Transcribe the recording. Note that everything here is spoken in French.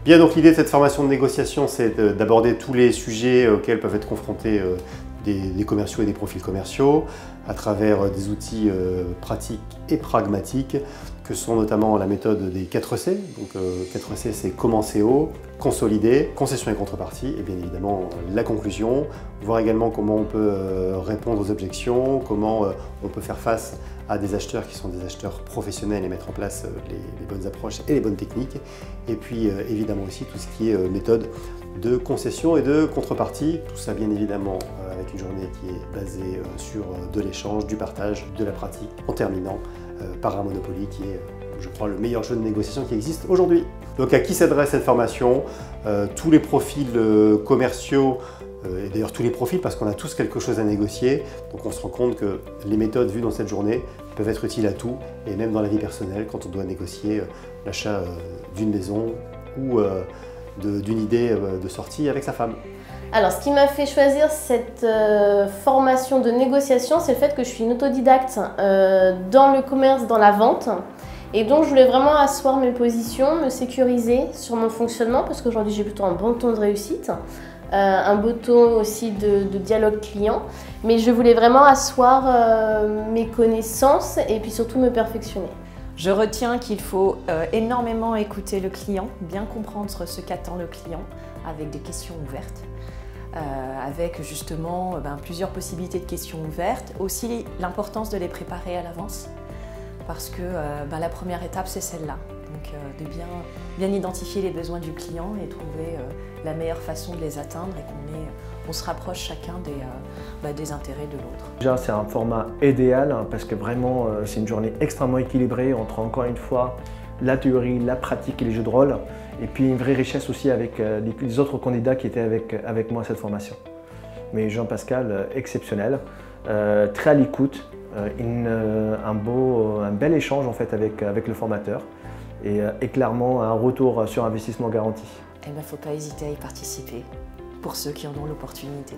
Bien, donc l'idée de cette formation de négociation, c'est d'aborder tous les sujets auxquels peuvent être confrontés des commerciaux et des profils commerciaux à travers des outils pratiques et pragmatiques que sont notamment la méthode des 4C. Donc 4C, c'est commencer haut, consolider, concession et contrepartie, et bien évidemment la conclusion, voir également comment on peut répondre aux objections, comment on peut faire face à des acheteurs qui sont des acheteurs professionnels et mettre en place les bonnes approches et les bonnes techniques. Et puis évidemment aussi tout ce qui est méthode de concession et de contrepartie. Tout ça bien évidemment avec une journée qui est basée sur de l'échange, du partage, de la pratique, en terminant par un Monopoly qui est, je crois, le meilleur jeu de négociation qui existe aujourd'hui. Donc à qui s'adresse cette formation? Tous les profils commerciaux, et d'ailleurs tous les profils parce qu'on a tous quelque chose à négocier. Donc on se rend compte que les méthodes vues dans cette journée peuvent être utiles à tout, et même dans la vie personnelle quand on doit négocier l'achat d'une maison ou d'une idée de sortie avec sa femme. Alors, ce qui m'a fait choisir cette formation de négociation, c'est le fait que je suis une autodidacte dans le commerce, dans la vente. Et donc, je voulais vraiment asseoir mes positions, me sécuriser sur mon fonctionnement, parce qu'aujourd'hui, j'ai plutôt un bon taux de réussite, un beau taux aussi de dialogue client. Mais je voulais vraiment asseoir mes connaissances et puis surtout me perfectionner. Je retiens qu'il faut énormément écouter le client, bien comprendre ce qu'attend le client avec des questions ouvertes, avec justement plusieurs possibilités de questions ouvertes, aussi l'importance de les préparer à l'avance parce que la première étape c'est celle-là, donc de bien identifier les besoins du client et trouver la meilleure façon de les atteindre et qu'on se rapproche chacun des intérêts de l'autre. Déjà c'est un format idéal parce que vraiment c'est une journée extrêmement équilibrée entre encore une fois la théorie, la pratique et les jeux de rôle, et puis une vraie richesse aussi avec les autres candidats qui étaient avec moi à cette formation. Mais Jean-Pascal, exceptionnel, très à l'écoute, un bel échange en fait avec le formateur et clairement un retour sur investissement garanti. Il ne faut pas hésiter à y participer pour ceux qui en ont l'opportunité.